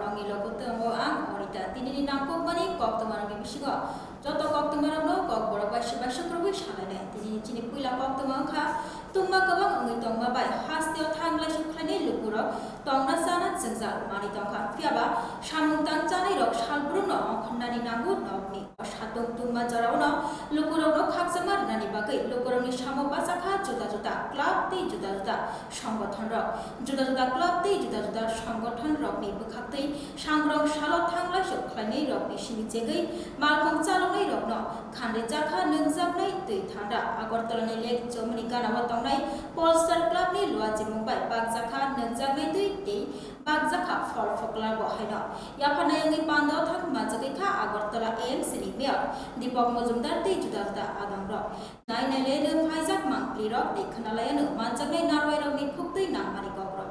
nongi logo temo ang orita tinini nangko mani kok tomarang bisigo joto kok tomarang no kok borok bashi bashi krobi shalane tinini chini puila kok tomang kha tumma kabang ngi tongma bai hastio thang la shuklani lukuro tongna sana jengja mani tongkha fiaba samung tang chani rok salbru no khonnani nangu nokni satong tumma jarao no lukuro no khaksamar nani bagai lukuro ni samo basakha juta juta club ti juta juta সংগঠন rock juta juta club ti juta juta সংগঠন rock ni bukhaktei sangrong salo thanglai sokhlani rok ni sini jegai malkhong chalonai rok no khande jakha nungjaknai tui thanda agartala ni lek jomni ganama tongnai polstar club ni luaji mumbai bagjakha nungjaknai tui ti bagjakha for fokla bo haina yaphana yangi pando thak majagai kha agartala AMC ni mayor Deepak Majumdar ti juta juta adang rok nai nai le phaijak mangpli rok dekhnalaya no manjaknai narwai rok ni খুবই নামমানি খবর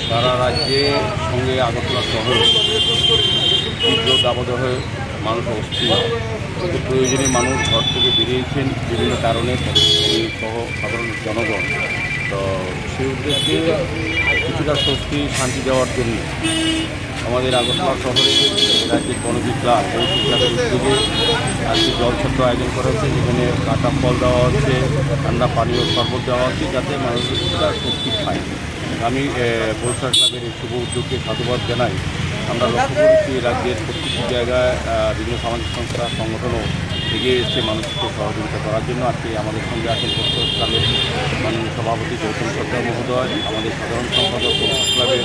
সারা রাজ্যে সঙ্গে আগরতলা শহর তীব্র দাবদাহে মানুষ অস্থির প্রয়োজনে মানুষ ঘর থেকে বেরিয়েছেন বিভিন্ন কারণে সহ সাধারণ জনগণ তো সেই উদ্দেশ্যে কিছুটা স্বস্তি শান্তি দেওয়ার জন্য আমাদের আগরতলা শহরে রাজ্যের বনবী ক্লাব ক্লাবের উদ্যোগে আজকে জলছত্র আয়োজন করা হচ্ছে যেখানে কাটা ফল দেওয়া হচ্ছে ঠান্ডা পানীয় শরবত দেওয়া হচ্ছে যাতে মানুষ কিছুটা স্বস্তি পায় আমি পৌরসভা ক্লাবের এই শুভ উদ্যোগকে সাধুবাদ জানাই আমরা লক্ষ্য করেছি রাজ্যের প্রত্যেকটি জায়গায় বিভিন্ন সামাজিক সংস্থা সংগঠনও এগিয়ে এসছে মানুষকে সহযোগিতা করার জন্য আজকে আমাদের সঙ্গে আছেন পৌরসভা ক্লাবের মাননীয় সভাপতি গৌতম সরকার মহোদয় আমাদের সাধারণ সম্পাদক পৌরসভা ক্লাবের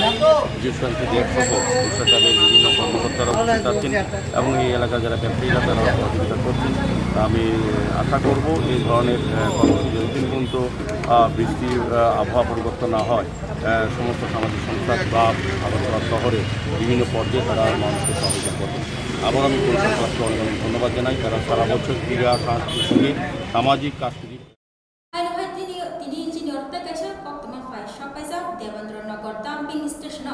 বিজয় দেব সহ পৌরসভা ক্লাবের বিভিন্ন কর্মকর্তারা উপস্থিত আছেন এবং এই এলাকার যারা ব্যবসায়ীরা তারা সহযোগিতা করছেন আমি আশা করব এই ধরনের কর্মসূচি যতদিন পর্যন্ত বৃষ্টি আবহাওয়া পরিবর্তন না হয় সমস্ত সামাজিক সংস্থা ক্লাব আগরতলা শহরে বিভিন্ন পর্যায়ে তারা মানুষকে সহযোগিতা করবেন আবার আমি পৌরসভা ক্লাবকে অনেক অনেক ধন্যবাদ জানাই তারা সারা বছর ক্রীড়া সংস্কৃতির সঙ্গে সামাজিক কাজটি দেবেন্দ্রনগর ডাম্পিং স্টেশন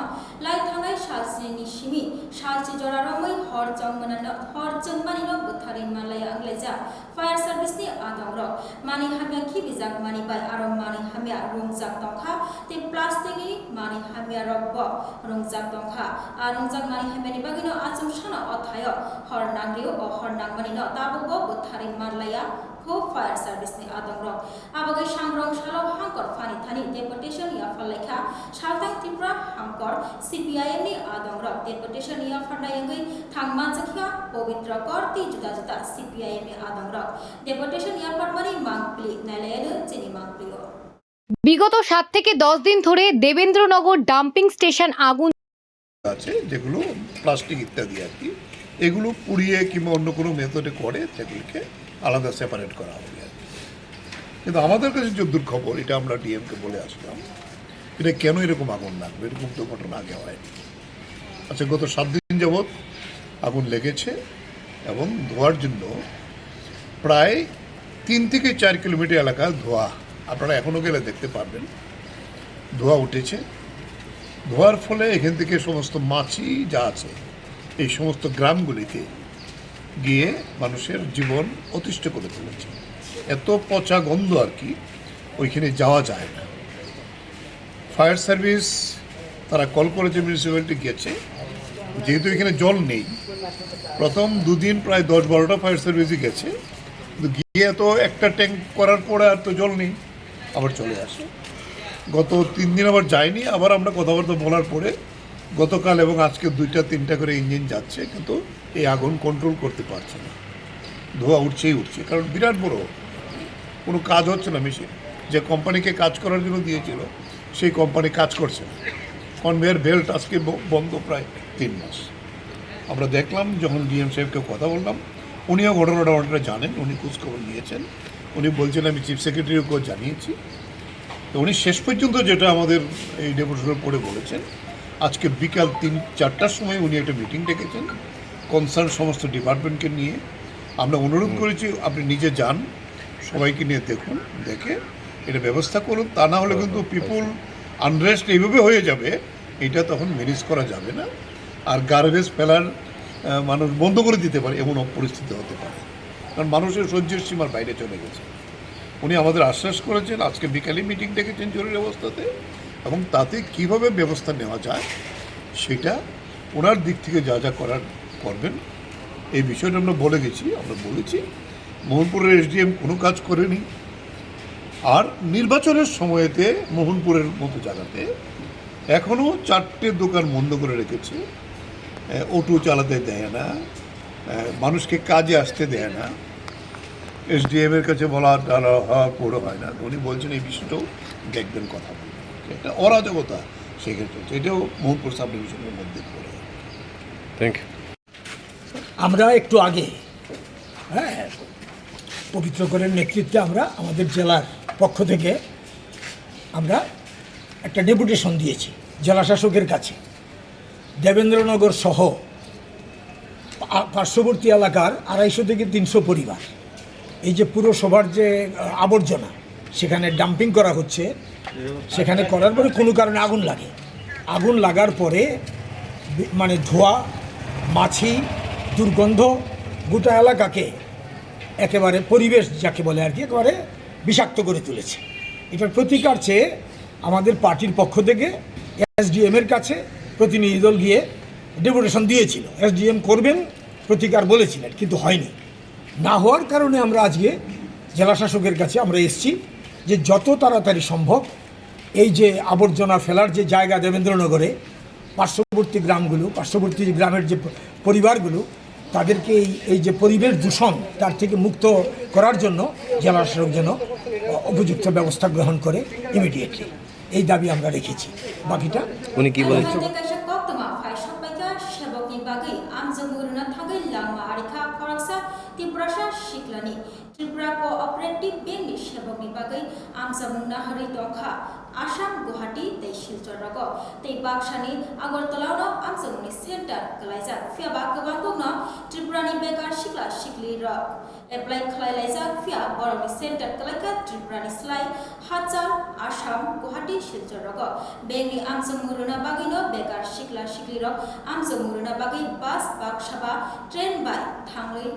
লাই থানায় সালসিনি সিমি সালসি জরারमै হরচংমানি বুথারিন মালায়া आंग्लायजा फायर सार्भिस नि आदंग्रक मानि हामिया खिबिजाक मानि बाय आरो मानि हामिया रंजाक दंखा ते प्लास्टिक नि मानि हामिया रकब रंजाक दंखा आ रंजाक मानि हामिया नि बागिनो आचम साना अथाय हर नांग्रियो अ हर नांगमानि न ताबो बुथारिन मालाया खो फायर सार्भिस नि आदंग्रक आबागै सांग्रं सालो हांकर फानि थानि डेपुटेशन या फलाइखा सालथां त्रिपुरा हांकर CPIM नि आदंग्रक डेपुटेशन या फनायंगै थांमानजखिया पवित्र करति जुदा जुदा CPIM नि आदंग्रक डेपुटेशन या फरमानि मांगप्ली नालायानो चिनि मांगप्लियो বিগত 7 থেকে 10 দিন ধরে দেবেন্দ্রনগর ডাম্পিং স্টেশন আগুন আছে যেগুলো প্লাস্টিক ইত্যাদি আর কি এগুলো পুড়িয়ে কিংবা অন্য কোনো মেথডে করে সেগুলোকে আলাদা সেপারেট করা হবে কিন্তু আমাদের কাছে যদ্দূর খবর এটা আমরা ডিএমকে বলে আসলাম এটা কেন এরকম আগুন লাগবে এরকম তো ঘটনা আগে হয়নি আচ্ছা গত 7 দিন যাবৎ আগুন লেগেছে এবং ধোয়ার জন্য প্রায় 3 থেকে 4 কিলোমিটার এলাকা ধোয়া আপনারা এখনও গেলে দেখতে পারবেন ধোয়া উঠেছে ধোয়ার ফলে এখান থেকে সমস্ত মাছি যা আছে এই সমস্ত গ্রামগুলিতে গিয়ে মানুষের জীবন অতিষ্ঠ করে তুলেছে এত পচা গন্ধ আর কি ওইখানে যাওয়া যায় না ফায়ার সার্ভিস তারা কল করেছে মিউনিসিপ্যালিটি গেছে যেহেতু এখানে জল নেই প্রথম 2 দিন প্রায় 10-12টা ফায়ার সার্ভিসই গেছে কিন্তু গিয়ে তো একটা ট্যাঙ্ক করার পরে আর তো জল নেই আবার চলে আসে গত 3 দিন আবার যায়নি আবার আমরা কথাবার্তা বলার পরে গতকাল এবং আজকে 2টা-3টা করে ইঞ্জিন যাচ্ছে কিন্তু এই আগুন কন্ট্রোল করতে পারছে না ধোঁয়া উঠছেই উঠছে কারণ বিরাট বড় কোনো কাজ হচ্ছে না মেশিন যে কোম্পানিকে কাজ করার জন্য দিয়েছিল সেই কোম্পানি কাজ করছে না কনভেয়ার বেল্ট আজকে বন্ধ প্রায় 3 মাস আমরা দেখলাম যখন ডিএম সাহেবকে কথা বললাম উনিও ঘটনাটা অনেকটা জানেন উনি খোঁজখবর নিয়েছেন উনি বলছেন আমি চিফ সেক্রেটারিকেও জানিয়েছি তো উনি শেষ পর্যন্ত যেটা আমাদের এই ডেপুটেশনের পড়ে বলেছেন আজকে বিকাল 3-4টার সময় উনি একটা মিটিং ডেকেছেন কনসার্ন সমস্ত ডিপার্টমেন্টকে নিয়ে আমরা অনুরোধ করেছি আপনি নিজে যান সবাইকে নিয়ে দেখুন দেখে এটা ব্যবস্থা করুন তা না হলে কিন্তু পিপুল আনরেস্ট এইভাবে হয়ে যাবে এটা তখন ম্যানেজ করা যাবে না আর গার্বেজ ফেলার মানুষ বন্ধ করে দিতে পারে এমন পরিস্থিতি হতে পারে কারণ মানুষের সহ্যের সীমার বাইরে চলে গেছে উনি আমাদের আশ্বাস করেছেন আজকে বিকালে মিটিং ডেকেছেন জরুরি অবস্থাতে এবং তাতে কীভাবে ব্যবস্থা নেওয়া যায় সেটা ওনার দিক থেকে যা যা করার করবেন। এই বিষয়টা আমরা বলেছি মোহনপুরের এসডিএম কোনো কাজ করেনি। আর নির্বাচনের সময়েতে মোহনপুরের মতো জায়গাতে এখনও 4টে দোকান বন্ধ করে রেখেছে, অটো চালাতে দেয় না, মানুষকে কাজে আসতে দেয় না। এসডিএমের কাছে বলা পুরো হয় না। উনি বলছেন এই বিষয়টাও দেখবেন, কথা বলবেন। একটা অরাজকতা সেখানে চলছে, এটাও মোহনপুর সাব ডিভিশনের মধ্যে পড়ে। Thank you. আমরা একটু আগে পবিত্রকরের নেতৃত্বে আমরা আমাদের জেলার পক্ষ থেকে আমরা একটা ডেপুটেশন দিয়েছি জেলা শাসকের কাছে। দেবেন্দ্রনগর সহ পার্শ্ববর্তী এলাকার 250 থেকে 300 পরিবার, এই যে পুরসভার যে আবর্জনা সেখানে ডাম্পিং করা হচ্ছে, সেখানে করার পরে কোনো কারণে আগুন লাগার পরে মানে ধোঁয়া, মাছি, দুর্গন্ধ গোটা এলাকাকে একেবারে পরিবেশ যাকে বলে আর কি একেবারে বিষাক্ত করে তুলেছে। এটার প্রতিকার চেয়ে আমাদের পার্টির পক্ষ থেকে এসডিএমের কাছে প্রতিনিধি দল গিয়ে ডেপুটেশন দিয়েছিল। এসডিএম করবেন প্রতিকার বলেছিলেন, কিন্তু হয়নি। না হওয়ার কারণে আমরা আজকে জেলা শাসকের কাছে আমরা এসেছি যে যত তাড়াতাড়ি সম্ভব এই যে আবর্জনা ফেলার যে জায়গা দেবেন্দ্রনগরে পার্শ্ববর্তী গ্রামের যে পরিবারগুলো তাদেরকে এই যে পরিবেশ দূষণ তার থেকে মুক্ত করার জন্য জেলা শাসক যেন উপযুক্ত ব্যবস্থা গ্রহণ করে ইমিডিয়েটলি, এই দাবি আমরা রেখেছি। বাকিটা উনি কি বলেছেন? त्रिपुरा कोअपारेटिभ बेंकनि सेबकनि बागै आमजामुंना हरै दंखा आसाम गुवाहाटी तै शिलचरराव तै बाक्सानि आगरतलावनो आमजामुंनि सेन्टार गलायजाक फियाबा गोबां दंनो त्रिपुरानि बेकार सिख्ला सिख्लि रक एप्लाइ खालायलायजाक फिया बर'नि सेन्टार गलायका त्रिपुरानि स्लाय हाजार आसाम गुवाहाटी शिलचरराव बेंकनि आमजामुंना बागैनो बेकार सिख्ला सिख्लि रक आमजामुंना बागै बास बाक्साबा ट्रेन बाय थांलै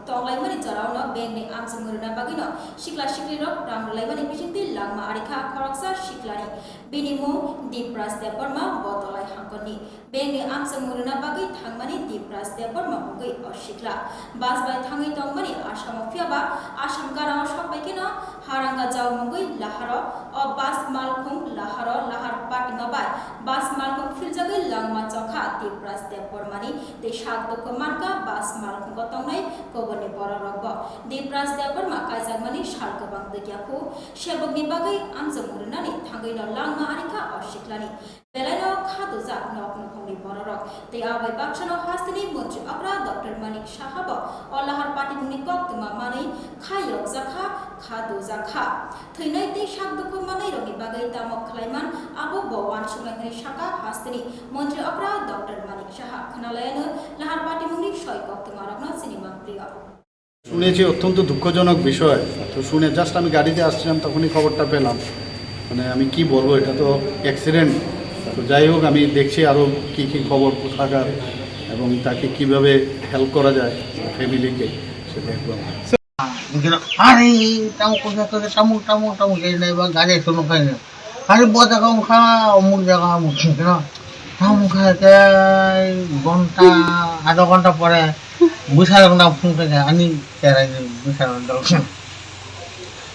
तंलायमानि जरावनो बेंकनि आमजामुंना बागैनो सिख्ला सिख्लि रक रामलायमानि बिथिंति लांमा आरिखा खरकसा सिख्लानि बिनिमु दीपराज देबबर्मा बदलाय हांकनि बेंकनि आमजामुंना बागै थांमानि दीपराज देबबर्मा मुगै असिख्ला बास बाय थाङै तंमानि आसामाव फियाबा आसाम गाराङाव सबायखेनो हारांगा जाव मुगै लाहारो अ बास मालखुं लाहारो लाहार पाटिमा बाय बास मालखुं फिलजागै लांमा चखा दीपराज देबबर्मानि दै सागदक मानका बास मालखुं गतंनाय कबनि बररब दीपराज देबबर्मा कायजागमानि सालगोबां दैयाखौ सेबकनि बागै आमजामुंनानि थांगैनो लांमा आरिखा असिख्लानि बेलायनो खादुजा नक नखंनि बररक तै आबै बाक्सानो हास्तिनि मन्त्रि अग्रा डॉक्टर मानिक साहाब अल्लाहार पाटिमुनि कक्तमा मानै खायक जाखा खादु जाखा थैनाय तै सागदक मानै रनि बागै दामक खलायमान आबो बवान सुनायनि साका हास्तिनि मन्त्रि अग्रा डॉक्टर मानिक साहा खनालायानो लाहार पाटिमुनि सय कक्तमा रकना सिनेमा प्रिय শুনেছি অত্যন্ত দুঃখজনক বিষয়। তো শুনে জাস্ট আমি গাড়িতে আসছিলাম তখনই খবরটা পেলাম। মানে আমি কি বলবো, এটা তো অ্যাক্সিডেন্ট। তো যাই হোক, আমি দেখছি আরও কী কী খবর কোথাকার এবং তাকে কিভাবে হেল্প করা যায় ফ্যামিলিকে, সেটা একদম। Hari tamu tamu jadi naik gaji sunu kaya. Hari buat kamu kah, umur jaga kamu kena. Tamu kaya gonta, ada gonta pore. Besar kena pun kaya. Ani cara ini besar kena.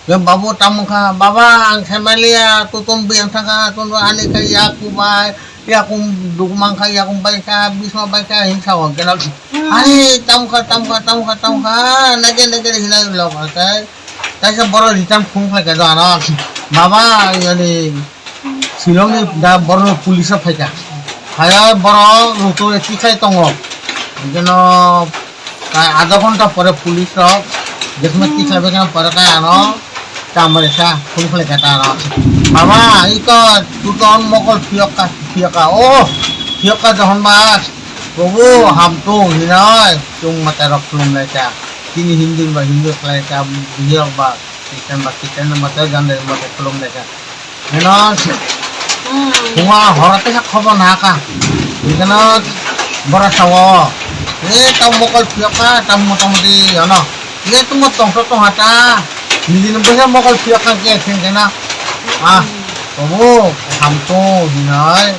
Ya babu tamu kah, baba ang semalia tutum biang sangka tundu ani kaya aku bay. Ya aku dukumang kaya aku baca bisma baca insyaAllah kena. Hari tamu kah, lagi hilang loh kaya. Tapi baru return phone kaya tu anak. Baba yani Shillong ni dah baru polis apa kaya baru rutu tikai tongo. Jadi ada kontak pada polis lah. Jadi tikai bekan pada kaya anak. Mereka phone kaya anak. Baba itu tuan mokol fiaka. Oh fiaka jangan mas. Babu ham tu hinai. Tung mata rok belum mereka. Kini Hindu kelihatan biar bak kita mata ganda mata belum mereka. Menon, cuma orang tu khabar nak ah. Menon berasawa. Tamu mokal siapa? Tamu di, ano? Ini tu tong hata. Ini nampak mokal siapa ke kena? Ah, oh, ham tu hinai.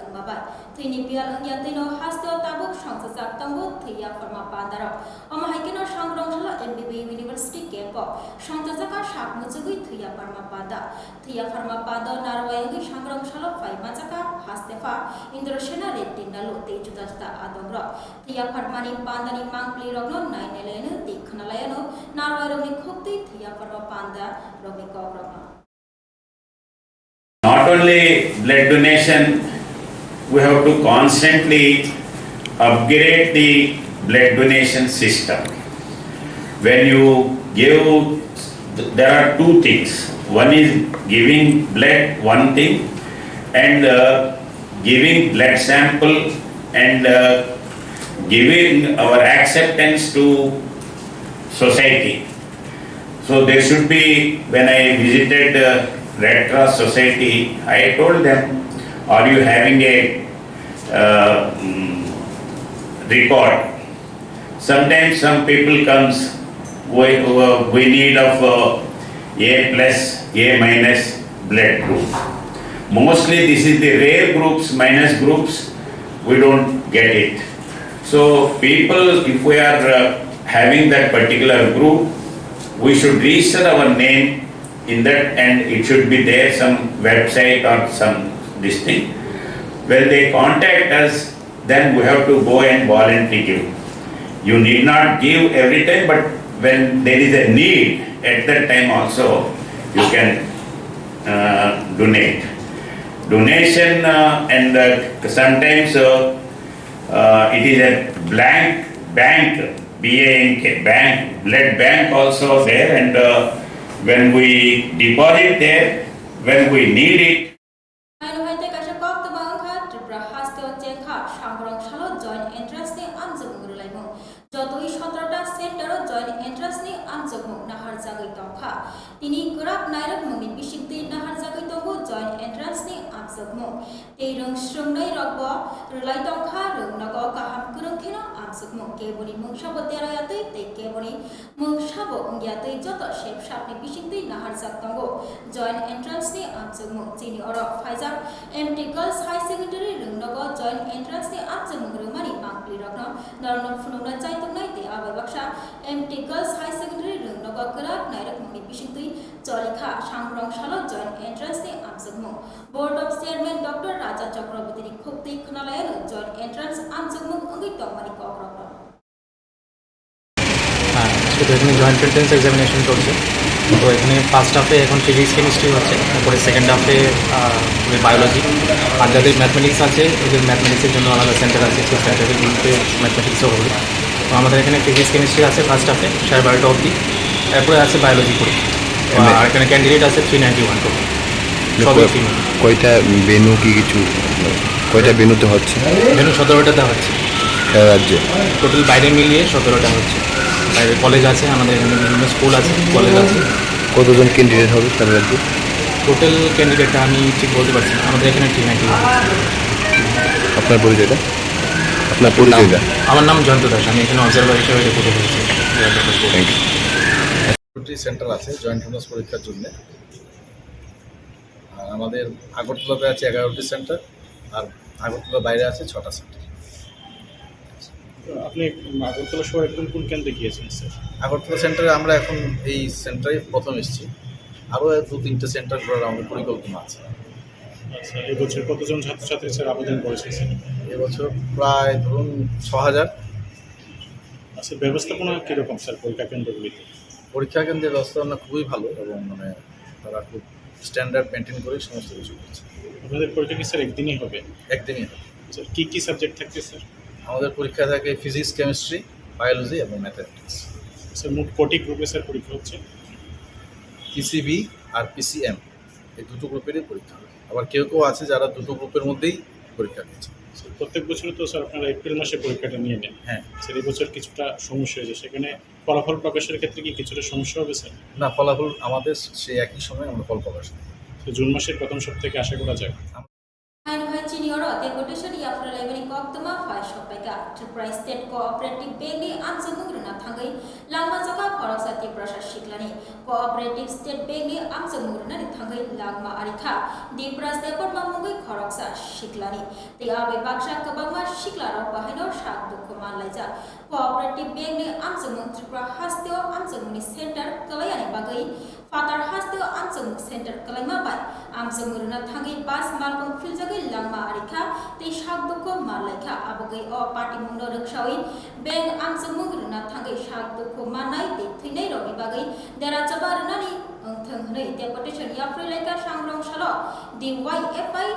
tungmabai thini pial angya tino hasto tabuk sangsajak tangbo thiya farma pandaro amahaikeno sangrongshalo MBB University campo sangjajaka sakmujugui thiya farma pada thiya farma pada narwayangi sangrongshalo faimajaka hastefa indrasena retinalo tejutasta adongra thiya farmani pandani mangpli rogno naineleno tikhnalaeno narwayrogni khokti thiya farma panda rogni kogrogno. Not only blood donation, we have to constantly upgrade the blood donation system. When you give, there are two things. One is giving blood, one thing, and giving blood sample and giving our acceptance to society. So there should be, when I visited Red Cross Society, I told them, are you having a record? Sometimes some people comes, we need of A plus, A minus blood group. Mostly this is the rare groups, minus groups, we don't get it. So people, if we are having that particular group, we should register our name in that, and it should be there, some website or some this thing. When they contact us, then we have to go and voluntarily give. You need not give every time, but when there is a need, at that time also you can donate. Donation and sometimes it is a blank bank, BANK, bank, blood bank also there, and when we deposit there, when we need it. Ainohaite kasha koktabangkha Tripura Hasto Chengkha sangrongshalo joint entrance ni amjogurulaimo jotoi 17টা সেন্টারও joint entrance নি আমজগমু নাহার জাগৈ তংখা তিনি গোরাপ নাইরক মুনি বিশিকতি নাহার জাগৈ তংগু জয়েন্ট এন্ট্রান্স নি আমজগমু তেইরং স্রংনাই রগব রুলাই তংখা রংনগ কাহাম কুরংখেনো আমজগমু কেবনি মুংসাব তেরায়াতৈ তে কেবনি মুংসাব উংয়াতৈ যত শেপ সাপনি বিশিকতি নাহার জাগ তংগু জয়েন্ট এন্ট্রান্স নি আমজগমু চিনি অরক ফাইজাক MT Girls High Secondary রংনগ জয়েন্ট এন্ট্রান্স নি আমজগমু রুমানি মাংপ্লি রগ্ন নরন ফুনুনা চাইতংনাই তে আবাই Baksa MT Girls High Secondary রংনগ গোরাপ নাইরক মুনি বিশিকতি চলিখা সাংরংশালো জয়েন্ট এন্ট্রান্স নি আমজগমু Board of Chairman Dr. Raja Chakraborty Khokti Khnalayano joint entrance amjogmung ongi tongmani kogrogno শুধু এখানে জয়েন্ট এন্ট্রেন্স এক্সামিনেশন চলছে। তো এখানে ফার্স্ট হাফে এখন ফিজিক্স কেমিস্ট্রি হচ্ছে, তারপরে সেকেন্ড হাফে বায়োলজি। আর যাদের ম্যাথমেটিক্স আছে ওদের ম্যাথমেটিক্সের জন্য আলাদা সেন্টার আছে, সেই সেন্টারে কিন্তু ম্যাথমেটিক্সও হবে। তো আমাদের এখানে ফিজিক্স কেমিস্ট্রি আছে ফার্স্ট হাফে 12:30 অবধি, তারপরে আছে বায়োলজি করে। আর এখানে ক্যান্ডিডেট আছে 391 টোটাল। কয়টা বেনু কি কিছু কয়টা বেনুতে হচ্ছে? বেনু 17টাতে হচ্ছে রাজ্যে, টোটাল বাইরে মিলিয়ে 17টা হচ্ছে। বাইরে কলেজ আছে, আমাদের এখানে বিভিন্ন স্কুল আছে, কলেজ আছে। কতজন ক্যান্ডিডেট হবে তার রাজ্যে? টোটাল ক্যান্ডিডেটটা আমি ঠিক বলতে পারছি না, আমাদের এখানে 391। আপনার পরিচয়টা? আপনার পরিচয়টা? আমার নাম জয়ন্ত দাস, আমি এখানে অবজারভার হিসেবে রিপোর্ট করেছি। Thank you. সেন্টার আছে জয়েন্ট এন্ট্রান্স পরীক্ষার জন্য। আর আমাদের আগরতলাতে আছে 11টি সেন্টার, আর আগরতলার বাইরে আছে 6টা সেন্টার। আপনি আগরতলা শহর একদম কোন কেন্দ্রে গিয়েছেন স্যার? আগরতলা সেন্টারে আমরা এখন এই সেন্টারে প্রথম এসেছি, আরও 2-3টে সেন্টার করার আমাদের পরিকল্পনা আছে। আচ্ছা, এবছর কতজন ছাত্রছাত্রী স্যার আবেদন করেছে স্যার? এবছর প্রায় ধরুন 6000। আচ্ছা, ব্যবস্থাপনা কীরকম স্যার পরীক্ষা কেন্দ্রগুলিতে? পরীক্ষা কেন্দ্রের ব্যবস্থাপনা খুবই ভালো, এবং তারা খুব স্ট্যান্ডার্ড মেনটেন করে সমস্ত কিছু করছে। আপনাদের পরীক্ষা কি স্যার একদিনই হবে? একদিনই হবে। স্যার কী কী সাবজেক্ট থাকছে স্যার? আমাদের পরীক্ষা থাকে ফিজিক্স, কেমিস্ট্রি, বায়োলজি এবং ম্যাথামেটিক্স। স্যার মোট কটি গ্রুপে স্যার পরীক্ষা হচ্ছে? পিসিবি আর পিসিএম এই দুটো গ্রুপেরই পরীক্ষা হবে। আবার কেউ কেউ আছে যারা দুটো গ্রুপের মধ্যেই পরীক্ষা দিচ্ছে। স্যার প্রত্যেক বছর তো স্যার আপনারা এপ্রিল মাসে পরীক্ষাটা নিয়ে নেন। হ্যাঁ স্যার এই বছর কিছুটা সমস্যা হয়েছে, সেখানে ফলাফল প্রকাশের ক্ষেত্রে কি কিছুটা সমস্যা হবে স্যার? না, ফলাফল আমাদের সেই একই সময় আমরা ফল প্রকাশ করি। জুন মাসের প্রথম সপ্তাহে আশা করা যায়? Hai Junior deputation Yafralebani Koktama Fai Shopeka Tripura State Cooperative Bank ni Amsamung Runa Thangai Lama Jaka Khoroksa Prasha Shiklani Cooperative State Bank ni Amsamung Runa Thangai Lagma Arikha Dipra Depot Mamungai Khoroksa Shiklani Te Abai Baksha Kabama Shiklara Bahino Shak Dukuman Laja Cooperative Bank ni Amsamung Tripura Hasteo Amsamung Center Kalayani Bagai Fatar Hasteo Amsamung Center Kalayma Bai Amsamung Runa Thangai Bas Malcolm Filjagai Langma Arikha Te Shak Duko Malaika Abagai O Party Mundo Rikshawi Bank Amsamung Runa Thangai Shak Duko Manai Te Thinai Rogi Bagai Dera Chabarnani Thangnei Deputation Yafreleka Shangrong Shalo DYFI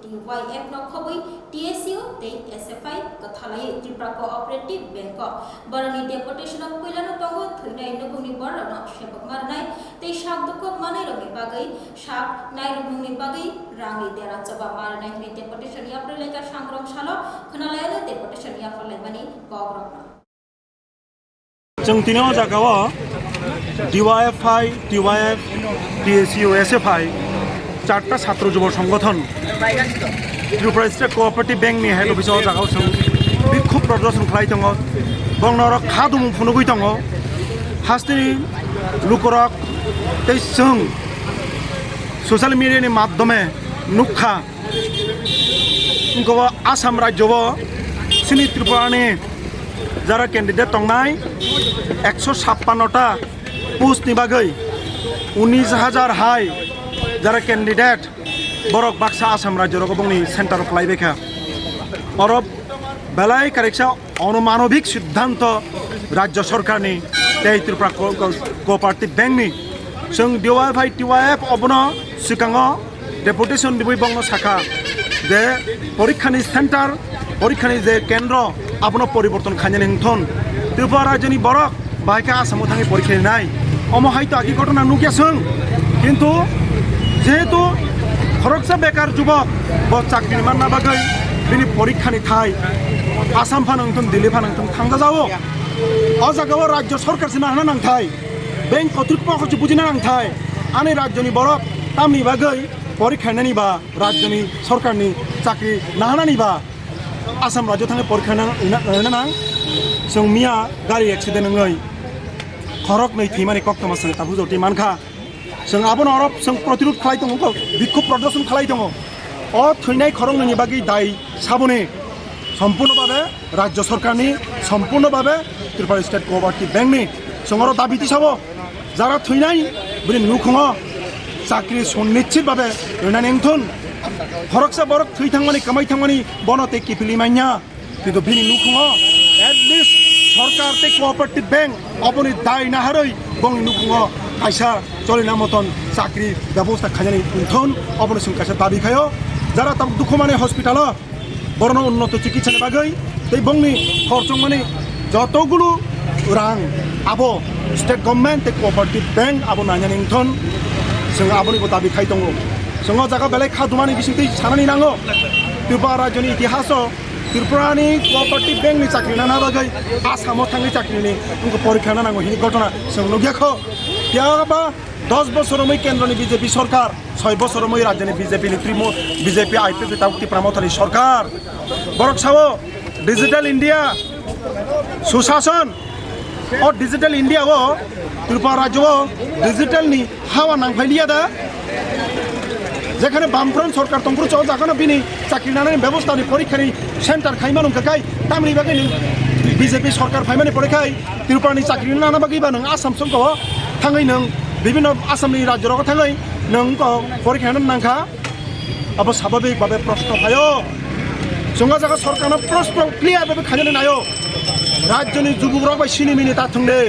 DYF no Khoboi TSU Te SFI Kathalai Tripura Cooperative Bank Barani Deputation of Pilano Tongo Thinai Nukuni Borano Shepok Marnai Te Shak Duko Manai Rogi Bagai Shak Nai Rugni Bagai Rangi Dera Chabar Naikni deputation Yafreleka Shangrong Shalo Khnalayana deputation Yafrelebani Gogrokna जों दिनै जागाव DYFI DYF TSU SFI चारटा छात्र युव संगठन Tripura state कोअपारेटिव bank नि head office जागाव जों बिखुब प्रदर्शन खालाय दङ बंनर खादुम फुनुगै दङ हास्तिनि लुकरक तै जों ससियेल मिडियानि माध्यमे नुखा गवा आसाम राज्यव सिनि त्रिपुरानि যারা ক্যান্ডিডেট তংনাই 156টা পোস্টনি বাগৈ 19,000 হাই যারা ক্যান্ডিডেট বরক বাক্সা আসাম রাজ্য রকবংনি সেন্টার খালাইবেখা অরব বেলাই কারেকসা অনুমানবিক সিদ্ধান্ত রাজ্য সরকারনি এই ত্রিপুরা কোঅপারেটিভ ব্যাংকনি जों DYFI TYF অবন সিকাङ ডেপুটেশন দিবই বংন শাখা যে পরীক্ষানি সেন্টার পরীক্ষানি যে কেন্দ্র আপনার পরিবর্তন খাইনি হন ত্রিপুরা রাজ্যনি বরক বাহাইকা আসামও থাকি পরীক্ষা নাই অমহাইতো আকি ঘটনা নুকিয়াছং কিন্তু যেহেতু খরকসা বেকার যুবক ব চাকরি মাননা বাগৈ বিনি পরীক্ষানি ঠাই আসাম ফানাংথন দিল্লি ফানাংথন থাঙ্গা যাও অ জায়গাও রাজ্য সরকার সিনা হানা নাংথাই ব্যাংক কর্তৃপক্ষ বুঝিনা নাংথাই আনি রাজ্যনি বরক তামনি বাগৈ পরীক্ষা নানিবা রাজ্যনি সরকারনি চাকরি নাহানানিবা आसाम राज्य थांगे परीक्षा नां जों मिया गारि एक्सिडेंट नङै खरक नै थैमानि कक्तमा जों ताबु जति मानखा जों आबन अरब जों प्रतिरोध खालाय दङ बिक्षोभ प्रदर्शन खालाय दङ अ थैनाय खरक नैनि बागै दाय साबने सम्पूर्णभावे राज्य सरकारनि सम्पूर्णभावे त्रिपुरा स्टेट कोअपारेटिव बैंकनि जोंर दाबिति साबो जारा थैनाय बिनि नुखङ चाकरि सुनिश्चितभावे रैनानै एंथन खरकसा बरक थै थांमानि कमाय थांमानि बनते किपिलि मान्या किन्तु बिनि नुखङ एटलिस्ट सरकार ते कोअपारेटिव बैंक अपनि दाय नाहारै बंनि नुखङ आइसा चलिना मतन चाकरि व्यवस्था खाजानि उन्थन अपनि जों कासा दाबि खायो जारा ताम दुखमाने हस्पिटाल बरन उन्नत चिकित्सानि बागै तै बंनि खरचं माने যতগুলো रां आबो स्टेट गभर्नमेंट ते कोअपारेटिव बैंक आबो नायनानै उन्थन जों आबनिखौ दाबि खाय दङ जोङो जागा बेलाय खादुमानि बिसिंथै सानानै नाङो त्रिपुरा राज्यनि इतिहासाव त्रिपुरानि कोअपारेटिव बैंकनि चाकरि नाना बागै आसामाव थांनाय चाकरिनि उनखौ परीक्षा नांगौ हिनि घटना जों नुगियाखौ याबा 10 বছরमै केन्द्रनि बीजेपी सरकार 6 বছরमै राज्यनि बीजेपी आईपीपी ताउति प्रामथानि सरकार बरक सावो डिजिटल इंडिया सुशासन और डिजिटल इंडिया वो त्रिपुरा राज्य डिजिटलनि हावा नांफायलिया दा যেখানে বামফ্রন্ট সরকার তংপুর চাও যাখানে বিনি চাকরি নানানি ব্যবস্থানি পরীক্ষানি সেন্টার খাইমানো কাকাই তামনি বাগै বিজেপি সরকার ফাইমানি পরীক্ষাই ত্রিপুরানি চাকরি নানা বাগैबा नों आसाम संगो थाङै नों বিভিন্ন आसामनि राज्यराव थाङै नों परीक्षा नांखा अब स्वाभाविक भावे प्रश्न फायो जोंगा जागा सरकारना प्रश्न क्लियर भावे खाइनानै नायो राज्यनि जुबुकरक बाय सिनिमिनि ताथुंदे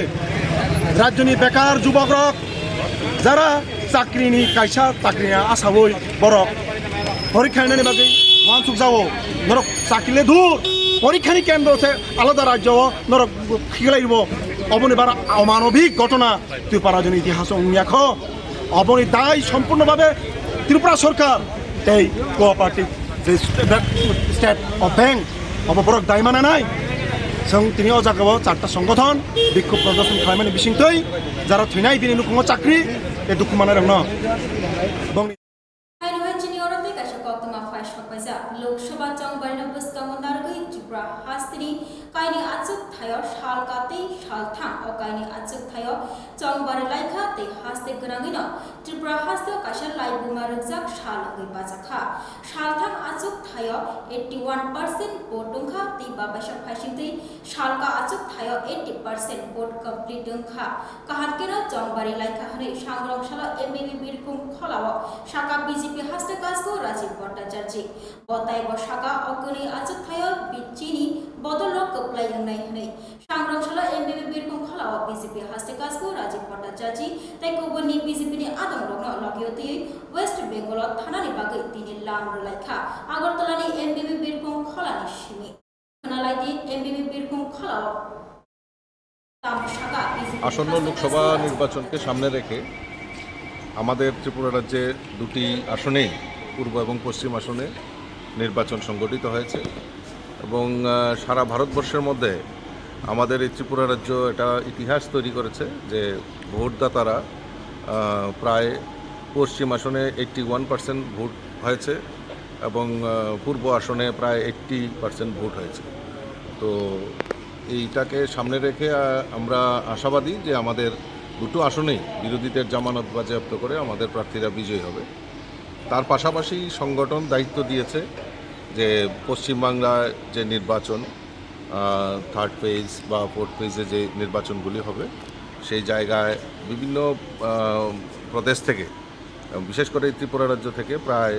राज्यनि बेकार जुबकरक যারা চাকরিনি কাইসা চাকরিয়া আসাবই বরক পরীক্ষা নানি বাকি মানসুক যাও নরক চাকরিলে দূর পরীক্ষানি কেন্দ্র আছে আলাদা রাজ্য নরক খিলাইব অবনি বার অমানবিক ঘটনা ত্রিপুরা রাজ্যের ইতিহাস অংয়াখ অবনি দায় সম্পূর্ণভাবে ত্রিপুরা সরকার এই কোঅপারেটিভ স্টেট অফ ব্যাংক অবরক দায় মানা নাই जों दिनै अ जागाव 4टा संगठन बिक्षोभ प्रदर्शन खालामनायनि बिसिंथै जारा थैनाय बिनि नुखङ चाकरि ए दुखु मानाय रंनो চিনি অরতে কাছে কক্তমা ফাইস পাইজা লোকসভা চংবারিনা বস্কামন নারগৈ ত্রিপুরা হাস্তিনি কাইনি আচুক থায় শাল কাতে শাল থাং ও কাইনি আচুক থায় চংবারি লাইখা তে হাস্তে গরাঙিন ত্রিপুরা হাস্তে কাছে লাইবুমা রুকজাক শাল গৈ বাজাখা শাল থাং আচুক থায় 81% ভোট দংখা তে বাবাসা ফাইসিংতে শালকা আচুক থায় 80% ভোট কমপ্লিট দংখা কাহারকেনা চংবারি লাইখা হনে সাংগ্রংশালা এমবিবি বীরকুম খলাও শাখা বিজেপি হাস্তে কাজগো রাজীব ভট্টাচার্য বতাই বসাকা অগনি আচুক থায় বিচিনি বদল কপ্লাই নাই হনে সাংগ্রংশালা এমবিবি বীরকুম খলাও বিজেপি হাস্তে কাজগো রাজীব ভট্টাচার্য তাই কবনি বিজেপি নি আদম রগ্ন লগিয়তি ওয়েস্ট বেঙ্গল থানানি বাগৈ তিনি লামর লাইখা আগরতলানি এমবিবি বীরকুম খলানি সিমি খনালাইদি এমবিবি বীরকুম খলাও তামশাকা বিজেপি আসন্ন লোকসভা নির্বাচনকে সামনে রেখে আমাদের ত্রিপুরা রাজ্যে দুটি আসনেই পূর্ব এবং পশ্চিম আসনে নির্বাচন সংগঠিত হয়েছে এবং সারা ভারতবর্ষের মধ্যে আমাদের এই ত্রিপুরা রাজ্য এটা ইতিহাস তৈরি করেছে যে ভোটদাতারা প্রায় পশ্চিম আসনে 81% ভোট হয়েছে এবং পূর্ব আসনে প্রায় 80% ভোট হয়েছে। তো এইটাকে সামনে রেখে আমরা আশাবাদী যে আমাদের দুটো আসনেই বিরোধীদের জামানত বাজেয়াপ্ত করে আমাদের প্রার্থীরা বিজয়ী হবে। তার পাশাপাশি সংগঠন দায়িত্ব দিয়েছে যে পশ্চিমবাংলায় যে নির্বাচন থার্ড ফেজ বা ফোর্থ ফেজে যে নির্বাচনগুলি হবে সেই জায়গায় বিভিন্ন প্রদেশ থেকে বিশেষ করে ত্রিপুরা রাজ্য থেকে প্রায়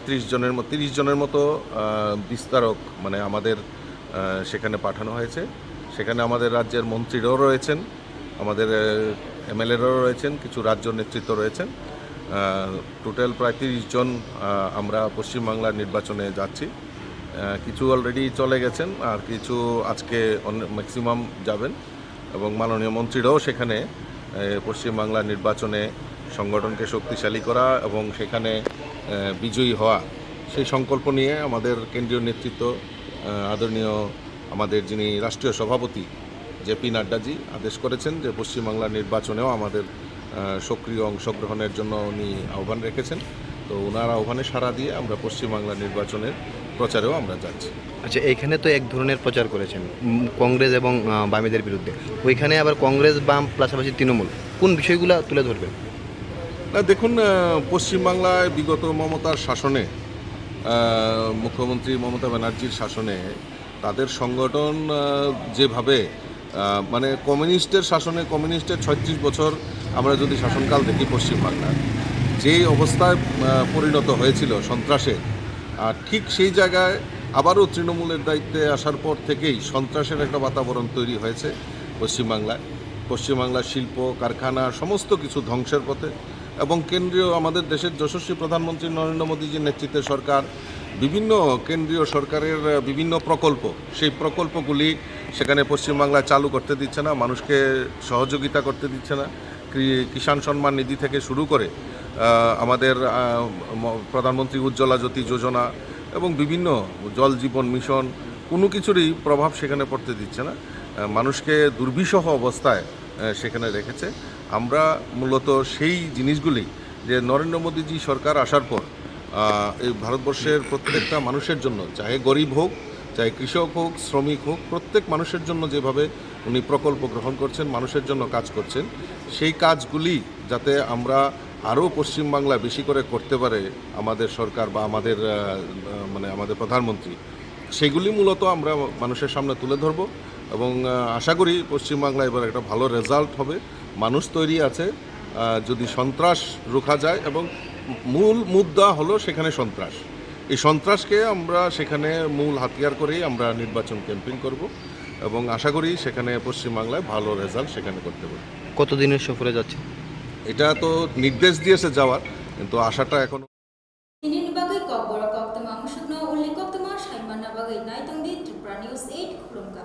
30 জনের মতো বিস্তারক মানে আমাদের সেখানে পাঠানো হয়েছে। সেখানে আমাদের রাজ্যের মন্ত্রীরাও রয়েছেন, আমাদের এমএলএরাও রয়েছেন, কিছু রাজ্য নেতৃত্ব রয়েছেন। টোটাল প্রায় 30 জন আমরা পশ্চিমবাংলার নির্বাচনে যাচ্ছি। কিছু অলরেডি চলে গেছেন আর কিছু আজকে ম্যাক্সিমাম যাবেন এবং মাননীয় মন্ত্রীরাও সেখানে পশ্চিমবাংলার নির্বাচনে সংগঠনকে শক্তিশালী করা এবং সেখানে বিজয়ী হওয়া সেই সংকল্প নিয়ে আমাদের কেন্দ্রীয় নেতৃত্ব আদরণীয় আমাদের যিনি রাষ্ট্রীয় সভাপতি জেপি নাড্ডাজি আদেশ করেছেন যে পশ্চিমবাংলার নির্বাচনেও আমাদের সক্রিয় অংশগ্রহণের জন্য উনি আহ্বান রেখেছেন। তো ওনার আহ্বানে সাড়া দিয়ে আমরা পশ্চিমবাংলা নির্বাচনের প্রচারেও আমরা যাচ্ছি। আচ্ছা, এইখানে তো এক ধরনের প্রচার করেছেন কংগ্রেস এবং বামীদের বিরুদ্ধে, ওইখানে আবার কংগ্রেস বাম পাশাপাশি তৃণমূল, কোন বিষয়গুলো তুলে ধরবেন? না দেখুন, পশ্চিমবাংলায় বিগত মমতার শাসনে মুখ্যমন্ত্রী মমতা ব্যানার্জির শাসনে তাদের সংগঠন যেভাবে মানে কমিউনিস্টের শাসনে কমিউনিস্টের 36 বছর আমরা যদি শাসনকাল দেখি পশ্চিমবাংলার যে অবস্থায় পরিণত হয়েছিল সন্ত্রাসের, ঠিক সেই জায়গায় আবারও তৃণমূলের দায়িত্বে আসার পর থেকেই সন্ত্রাসের একটা বাতাবরণ তৈরি হয়েছে পশ্চিমবাংলায়। পশ্চিমবাংলার শিল্প কারখানা সমস্ত কিছু ধ্বংসের পথে এবং কেন্দ্রীয় আমাদের দেশের যশস্বী প্রধানমন্ত্রী নরেন্দ্র মোদীজির নেতৃত্বে সরকার বিভিন্ন কেন্দ্রীয় সরকারের বিভিন্ন প্রকল্প, সেই প্রকল্পগুলি সেখানে পশ্চিমবাংলায় চালু করতে দিচ্ছে না, মানুষকে সহযোগিতা করতে দিচ্ছে না। কিষাণ সম্মান নিধি থেকে শুরু করে আমাদের প্রধানমন্ত্রী উজ্জ্বলা জ্যোতি যোজনা এবং বিভিন্ন জল জীবন মিশন কোনো কিছুরই প্রভাব সেখানে পড়তে দিচ্ছে না, মানুষকে দুর্বিষহ অবস্থায় সেখানে রেখেছে। আমরা মূলত সেই জিনিসগুলি যে নরেন্দ্র মোদীজি সরকার আসার পর এই ভারতবর্ষের প্রত্যেকটা মানুষের জন্য, চাহে গরিব হোক, চাহে কৃষক হোক, শ্রমিক হোক, প্রত্যেক মানুষের জন্য যেভাবে উনি প্রকল্প গ্রহণ করছেন, মানুষের জন্য কাজ করছেন, সেই কাজগুলি যাতে আমরা আরও পশ্চিমবাংলায় বেশি করে করতে পারে আমাদের সরকার বা আমাদের আমাদের প্রধানমন্ত্রী, সেগুলি মূলত আমরা মানুষের সামনে তুলে ধরব এবং আশা করি পশ্চিমবাংলায় এবার একটা ভালো রেজাল্ট হবে। মানুষ তৈরি আছে যদি সন্ত্রাস রোখা যায় এবং মূল মুদ্রা হলো সেখানে সন্ত্রাস, এই সন্ত্রাসকে আমরা সেখানে মূল হাতিয়ার করেই আমরা নির্বাচন ক্যাম্পেইন করব এবং আশা করি সেখানে পশ্চিমবাংলায় ভালো রেজাল্ট সেখানে করতে পারব। কতদিনের সফরে যাচ্ছে? এটা তো নির্দেশ দিয়েছে যাওয়ার, কিন্তু আশাটা এখনো। তিনি বাগৈ ককবর কক্তমা মুসুকনো উল্লেখ কক্তমা সাইমান বাগৈ নাইতংদি ত্রিপুরা নিউজ 8 খুলুমকা।